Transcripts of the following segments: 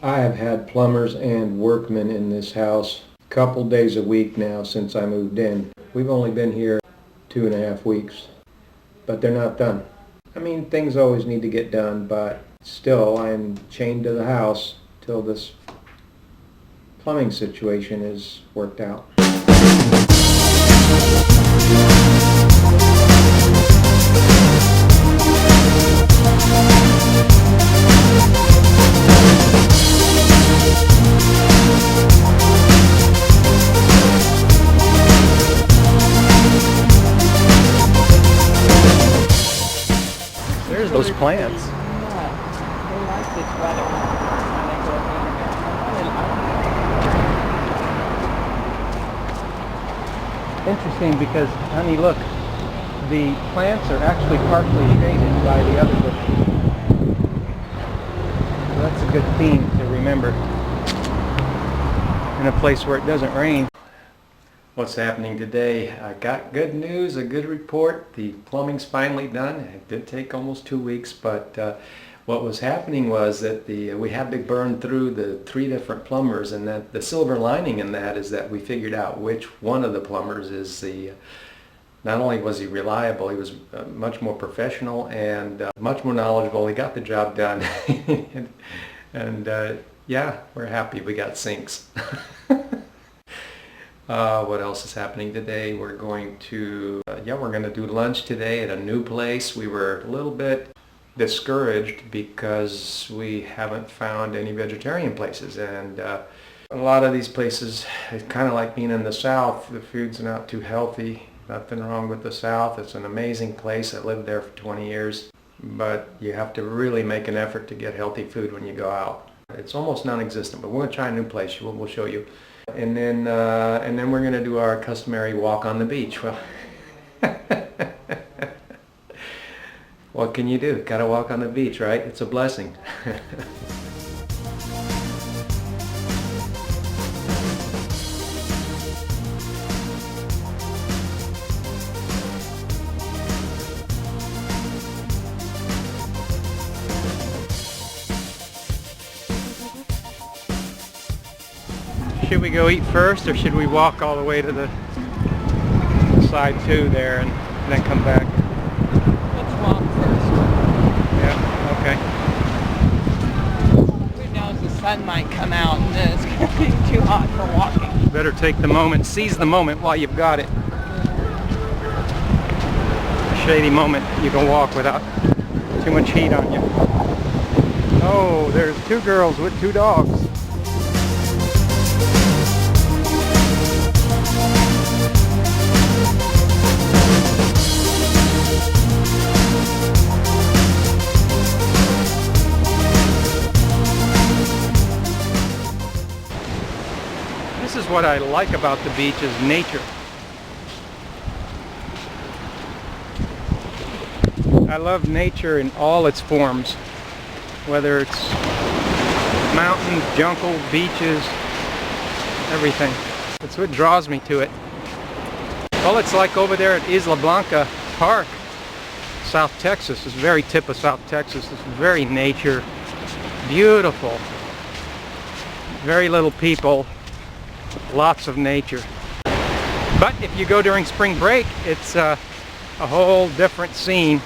I have had plumbers and workmen in this house a couple days a week now since I moved in. We've only been here 2.5 weeks, but they're not done. I mean, things always need to get done, but still I'm chained to the house till this plumbing situation is worked out. There's those plants. Yeah, they like this weather when they go in there. Interesting because, honey, look, the plants are actually partially shaded by the other bushes. So that's a good theme to remember in a place where it doesn't rain. What's happening today? I got good news, a good report. The plumbing's finally done. It did take almost 2 weeks, but what was happening was that we had to burn through the 3 different plumbers, and that the silver lining in that is that we figured out which one of the plumbers is not only was he reliable, he was much more professional and much more knowledgeable. He got the job done. and yeah, we're happy we got sinks. What else is happening today? We're going to do lunch today at a new place. We were a little bit discouraged because we haven't found any vegetarian places, and a lot of these places, it's kind of like being in the South. The food's not too healthy. Nothing wrong with the South. It's an amazing place. I lived there for 20 years, but you have to really make an effort to get healthy food when you go out. It's almost non-existent, but we're going to try a new place. We'll show you. And then we're going to do our customary walk on the beach. Well, what can you do? Got to walk on the beach, right? It's a blessing. Should we go eat first, or should we walk all the way to the side 2 there and then come back? Let's walk first. Yeah, Who knows, the sun might come out and then it's going to be too hot for walking. okay. Better take the moment, seize the moment while you've got it. A shady moment you can walk without too much heat on you. Oh, there's 2 girls with 2 dogs. This is what I like about the beach, is nature. I love nature in all its forms, whether it's mountains, jungle, beaches, everything. That's what draws me to it. Well, it's like over there at Isla Blanca Park, South Texas. It's the very tip of South Texas. It's very nature, beautiful, very little people. Lots of nature. But if you go during spring break, it's a whole different scene,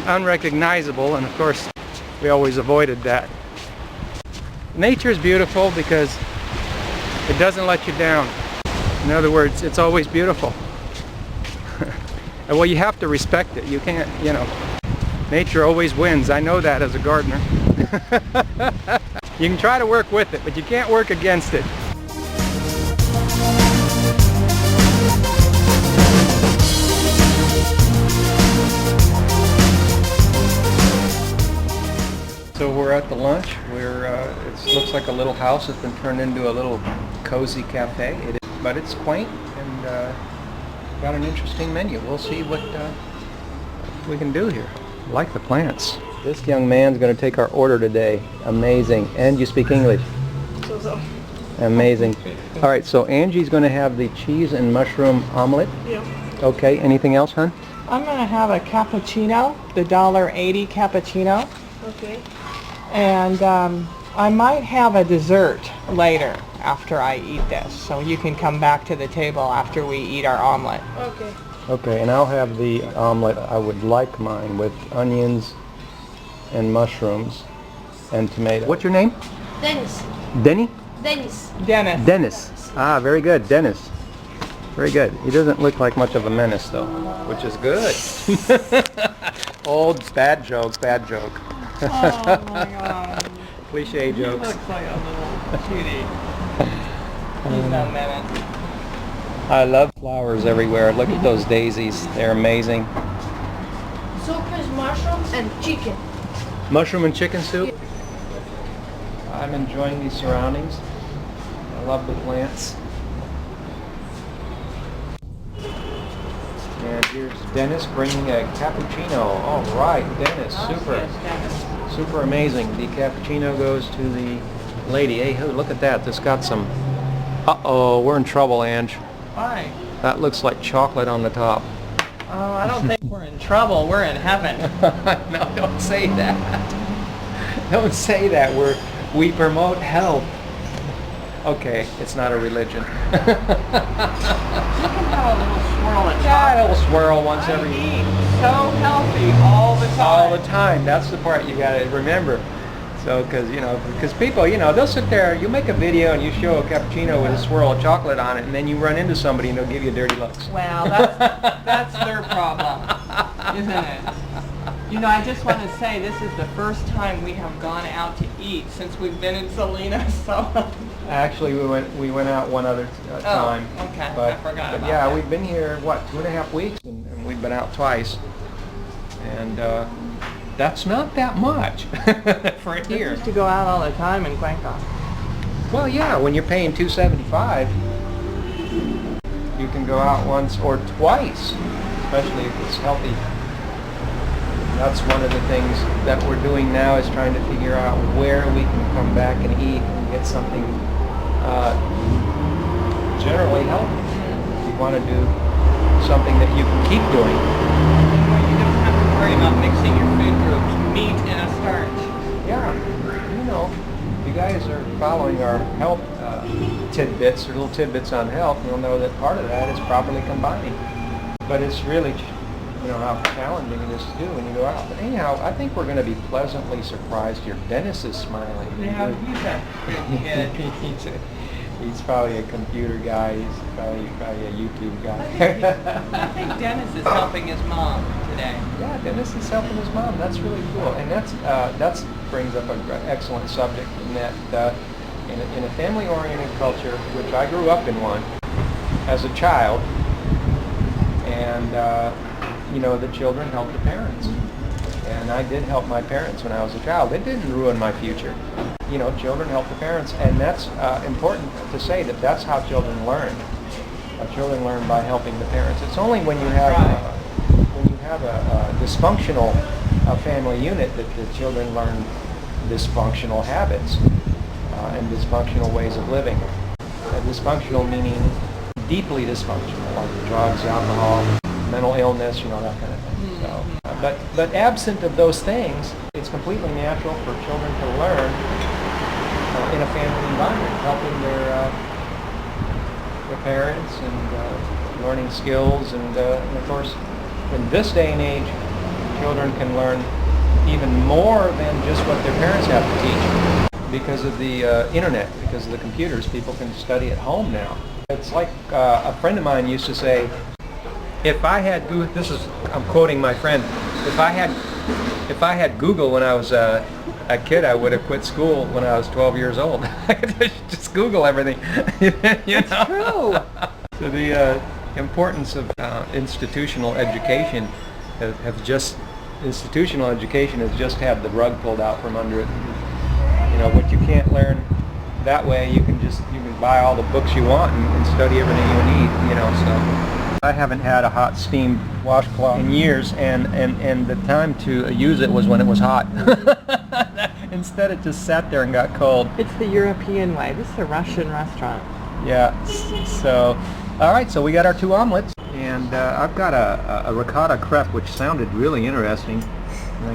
unrecognizable, and of course we always avoided that. Nature is beautiful because it doesn't let you down. In other words, it's always beautiful. And well, you have to respect it. You can't, nature always wins. I know that as a gardener. You can try to work with it, but you can't work against it. So we're at the lunch. It looks like a little house that's been turned into a little cozy cafe. But it's quaint and got an interesting menu. We'll see what we can do here. I like the plants. This young man's going to take our order today. Amazing. And you speak English? So. Amazing. All right, so Angie's going to have the cheese and mushroom omelet. Yeah. Okay, anything else, hon? I'm going to have a cappuccino, the $1.80 cappuccino. Okay. And I might have a dessert later after I eat this, so you can come back to the table after we eat our omelet. Okay. Okay, and I'll have the omelet. I would like mine with onions and mushrooms and tomato. What's your name? Dennis. Denny? Dennis. Dennis. Dennis. Ah, very good, Dennis. Very good. He doesn't look like much of a menace, though, which is good. Old bad joke, bad joke. Oh my God. Cliche He jokes. looks like a little cutie. He's no menace. I love flowers everywhere. Look at those daisies. They're amazing. Soup is mushrooms and chicken. Mushroom and chicken soup. I'm enjoying these surroundings. I love the plants. And here's Dennis bringing a cappuccino. All right, Dennis, super. Yes, Dennis. Super amazing. The cappuccino goes to the lady. Hey, look at that. This got some... Uh-oh, we're in trouble, Ange. Why? That looks like chocolate on the top. Oh, I don't think we're in trouble. We're in heaven. No, don't say that. Don't say that. We promote health. Okay, it's not a religion. You can have a little swirl of Yeah, chocolate. it'll swirl once I every... eat so healthy all the time. All the time. That's the part you gotta remember. So, because people, they'll sit there, you make a video and you show a cappuccino with a swirl of chocolate on it, and then you run into somebody and they'll give you dirty looks. Well, that's their problem, isn't it? I just want to say this is the first time we have gone out to eat since we've been in Salinas. So. Actually, we went out one other time. Oh, okay. But, I forgot about yeah, that. we've been here, 2.5 weeks, and we've been out twice. And that's not that much for a We year. used to go out all the time in Cuenca. Well, yeah, when you're paying $2.75, you can go out once or twice, especially if it's healthy. That's one of the things that we're doing now, is trying to figure out where we can come back and eat and get something generally healthy. You want to do something that you can keep doing. Well, you don't have to worry about mixing your food groups, meat and a starch. Yeah, you guys are following our health tidbits, or little tidbits on health. You'll know that part of that is properly combining. But it's really, how challenging it is to do when you go out. But anyhow, I think we're going to be pleasantly surprised here. Dennis is smiling. Yeah, he's a He's probably a computer guy. He's probably a YouTube guy. I think Dennis is helping his mom today. Yeah, Dennis is helping his mom. That's really cool, and that's brings up an excellent subject in that in a family-oriented culture, which I grew up in one as a child, and the children help the parents, and I did help my parents when I was a child. It didn't ruin my future. Children help the parents, and that's important to say that that's how children learn. Children learn by helping the parents. It's only when you have a dysfunctional family unit that the children learn dysfunctional habits and dysfunctional ways of living. Dysfunctional meaning deeply dysfunctional, like drugs, alcohol, mental illness, that kind of thing. So, but absent of those things, it's completely natural for children to learn in a family environment, helping their parents and learning skills, and of course, in this day and age, children can learn even more than just what their parents have to teach because of the internet, because of the computers. People can study at home now. It's like a friend of mine used to say, if I had, I'm quoting my friend, if I had Google when I was a kid, I would have quit school when I was 12 years old. I could just Google everything. It's true. So the importance of institutional education institutional education has just had the rug pulled out from under it. What you can't learn that way, you can buy all the books you want and study everything you need. So. I haven't had a hot steam washcloth in years, and the time to use it was when it was hot. Instead, it just sat there and got cold. It's the European way. This is a Russian restaurant. Yeah. So, all right. So we got our 2 omelets, and I've got a ricotta crepe, which sounded really interesting.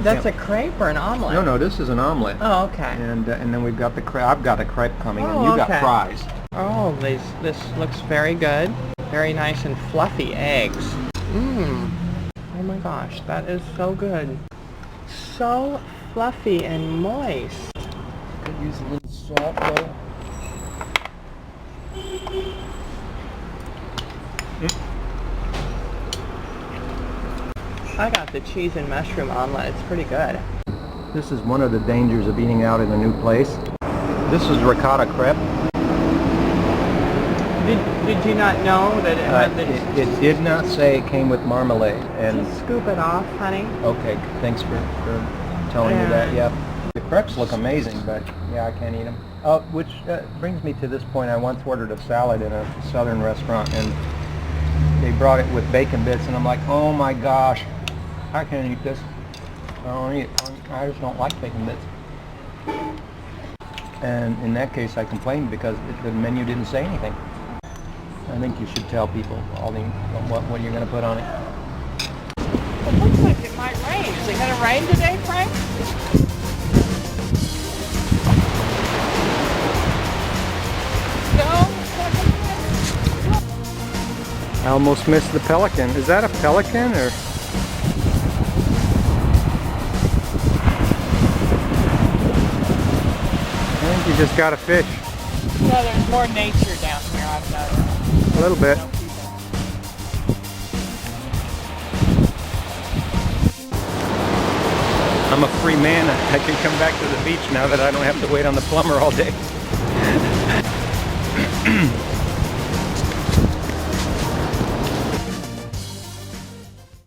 That's a crepe or an omelet? No, this is an omelet. Oh, okay. And then we've got the crepe. I've got a crepe coming, and Oh, you've got okay. fries. Oh, this looks very good. Very nice and fluffy eggs. Mmm. Oh my gosh, that is so good. So fluffy and moist. Could use a little salt though. I got the cheese and mushroom omelet. It's pretty good. This is one of the dangers of eating out in a new place. This is ricotta crepe. Did you not know that it had the... It did not say it came with marmalade. And Just scoop it off, honey. okay, thanks for telling me that. Yeah, the crepes look amazing, but yeah, I can't eat them. Which brings me to this point. I once ordered a salad in a southern restaurant, and they brought it with bacon bits, and I'm like, oh my gosh, I can't eat this. I don't eat it. I just don't like bacon bits. And in that case, I complained because the menu didn't say anything. I think you should tell people what you're going to put on it. It looks like it might rain. Is it going to rain today, Frank? No? I almost missed the pelican. Is that a pelican or? I think you just got a fish. No, there's more nature down here, I've noticed. A little bit. No people. I'm a free man. I can come back to the beach now that I don't have to wait on the plumber all day.